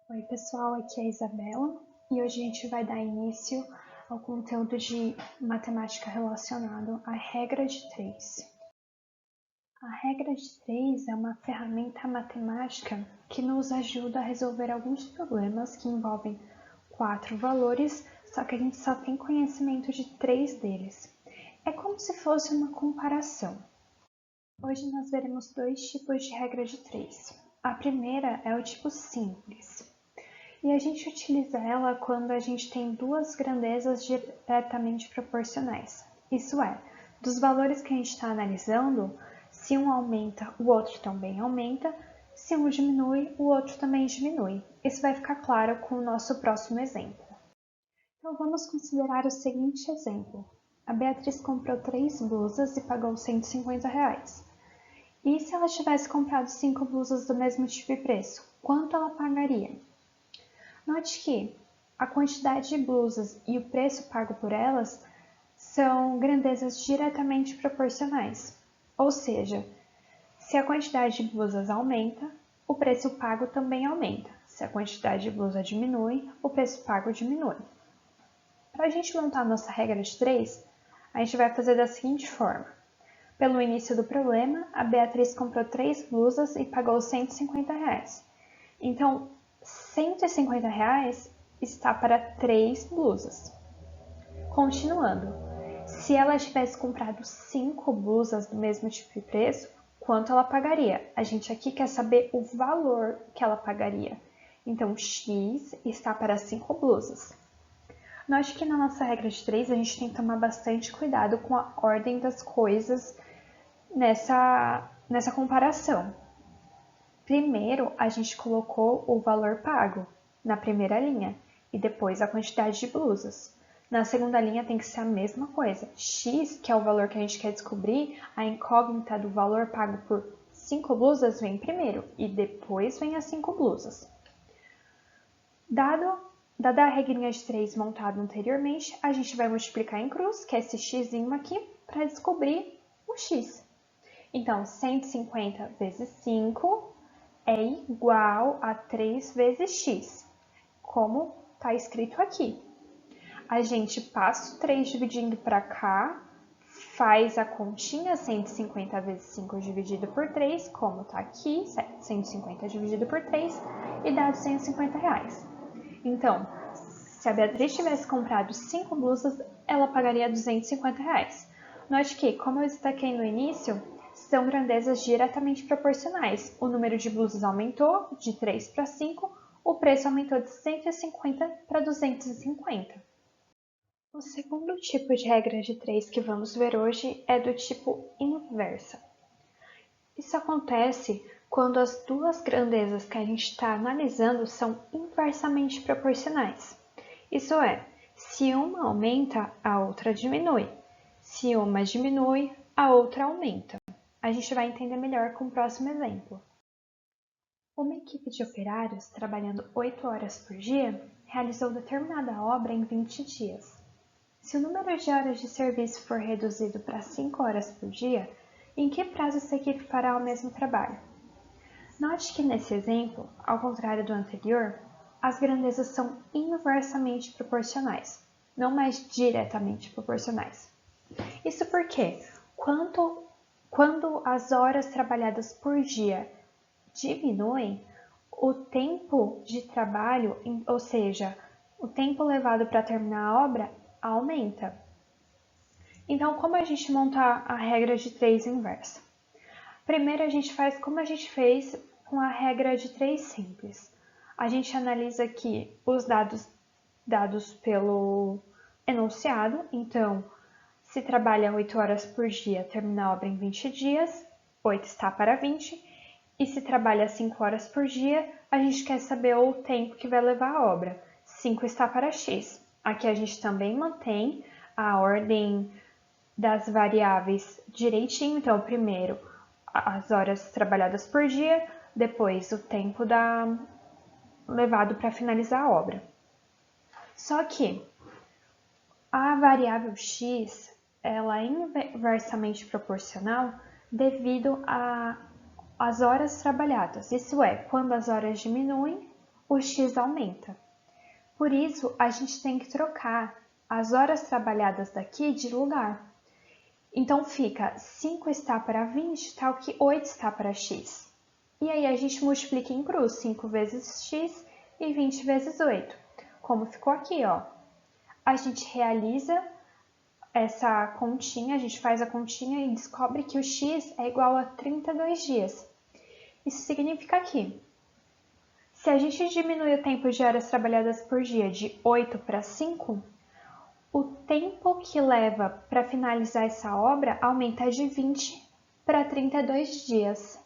Oi pessoal, aqui é a Isabela e hoje a gente vai dar início ao conteúdo de matemática relacionado à regra de 3. A regra de 3 é uma ferramenta matemática que nos ajuda a resolver alguns problemas que envolvem 4 valores, só que a gente só tem conhecimento de 3 deles. É como se fosse uma comparação. Hoje nós veremos dois tipos de regra de 3. A primeira é o tipo simples. E a gente utiliza ela quando a gente tem duas grandezas diretamente proporcionais. Isso é, dos valores que a gente está analisando, se um aumenta, o outro também aumenta, se um diminui, o outro também diminui. Isso vai ficar claro com o nosso próximo exemplo. Então vamos considerar o seguinte exemplo. A Beatriz comprou 3 blusas e pagou R$150. E se ela tivesse comprado 5 blusas do mesmo tipo e preço, quanto ela pagaria? Note que a quantidade de blusas e o preço pago por elas são grandezas diretamente proporcionais. Ou seja, se a quantidade de blusas aumenta, o preço pago também aumenta. Se a quantidade de blusa diminui, o preço pago diminui. Para a gente montar a nossa regra de 3, a gente vai fazer da seguinte forma. Pelo início do problema, a Beatriz comprou 3 blusas e pagou R$150. Então, R$150 está para 3 blusas. Continuando, se ela tivesse comprado 5 blusas do mesmo tipo e preço, quanto ela pagaria? A gente aqui quer saber o valor que ela pagaria. Então, X está para 5 blusas. Note que na nossa regra de 3 a gente tem que tomar bastante cuidado com a ordem das coisas nessa comparação. Primeiro, a gente colocou o valor pago na primeira linha e depois a quantidade de blusas. Na segunda linha tem que ser a mesma coisa. X, que é o valor que a gente quer descobrir, a incógnita do valor pago por 5 blusas vem primeiro e depois vem as 5 blusas. Dada a regrinha de 3 montada anteriormente, a gente vai multiplicar em cruz, que é esse x aqui, para descobrir o x. Então, 150 vezes 5 é igual a 3 vezes x, como está escrito aqui. A gente passa o 3 dividindo para cá, faz a continha 150 vezes 5 dividido por 3, como está aqui, 150 dividido por 3, e dá R$150. Então, se a Beatriz tivesse comprado 5 blusas, ela pagaria R$250. Note que, como eu destaquei no início, são grandezas diretamente proporcionais. O número de blusas aumentou de 3 para 5, o preço aumentou de 150 para 250. O segundo tipo de regra de 3 que vamos ver hoje é do tipo inversa. Isso acontece quando as duas grandezas que a gente está analisando são inversamente proporcionais. Isso é, se uma aumenta, a outra diminui. Se uma diminui, a outra aumenta. A gente vai entender melhor com o próximo exemplo. Uma equipe de operários, trabalhando 8 horas por dia, realizou determinada obra em 20 dias. Se o número de horas de serviço for reduzido para 5 horas por dia, em que prazo essa equipe fará o mesmo trabalho? Note que nesse exemplo, ao contrário do anterior, as grandezas são inversamente proporcionais, não mais diretamente proporcionais. Isso porque, quando as horas trabalhadas por dia diminuem, o tempo de trabalho, ou seja, o tempo levado para terminar a obra, aumenta. Então, como a gente monta a regra de 3 inversa? Primeiro, a gente faz como a gente fez com a regra de 3 simples. A gente analisa aqui os dados pelo enunciado. Então, se trabalha 8 horas por dia, termina a obra em 20 dias, 8 está para 20. E se trabalha 5 horas por dia, a gente quer saber o tempo que vai levar a obra. 5 está para x. Aqui a gente também mantém a ordem das variáveis direitinho. Então, primeiro as horas trabalhadas por dia, depois o tempo levado para finalizar a obra. Só que a variável x ela é inversamente proporcional devido às horas trabalhadas. Isso é, quando as horas diminuem, o x aumenta. Por isso, a gente tem que trocar as horas trabalhadas daqui de lugar. Então, fica 5 está para 20, tal que 8 está para x. E aí, a gente multiplica em cruz, 5 vezes x e 20 vezes 8. Como ficou aqui, ó. A gente realiza essa continha, a gente faz a continha e descobre que o x é igual a 32 dias. Isso significa que, se a gente diminui o tempo de horas trabalhadas por dia de 8 para 5, o tempo que leva para finalizar essa obra aumenta de 20 para 32 dias.